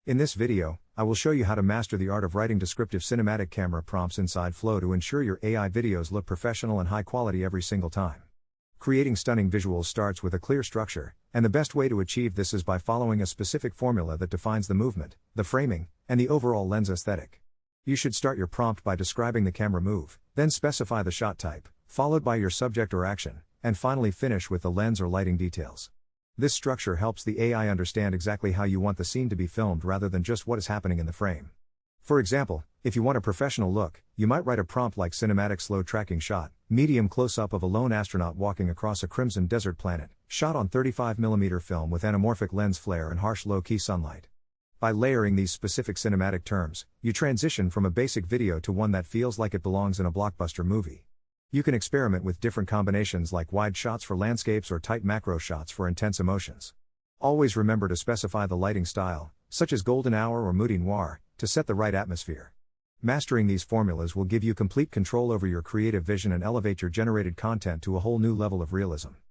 In this video, I will show you how to master the art of writing descriptive cinematic camera prompts inside Flow to ensure your AI videos look professional and high quality every single time. Creating stunning visuals starts with a clear structure, and the best way to achieve this is by following a specific formula that defines the movement, the framing, and the overall lens aesthetic. You should start your prompt by describing the camera move, then specify the shot type, followed by your subject or action, and finally finish with the lens or lighting details. This structure helps the AI understand exactly how you want the scene to be filmed rather than just what is happening in the frame. For example, if you want a professional look, you might write a prompt like cinematic slow tracking shot, medium close-up of a lone astronaut walking across a crimson desert planet, shot on 35mm film with anamorphic lens flare and harsh low-key sunlight. By layering these specific cinematic terms, you transition from a basic video to one that feels like it belongs in a blockbuster movie. You can experiment with different combinations like wide shots for landscapes or tight macro shots for intense emotions. Always remember to specify the lighting style, such as golden hour or moody noir, to set the right atmosphere. Mastering these formulas will give you complete control over your creative vision and elevate your generated content to a whole new level of realism.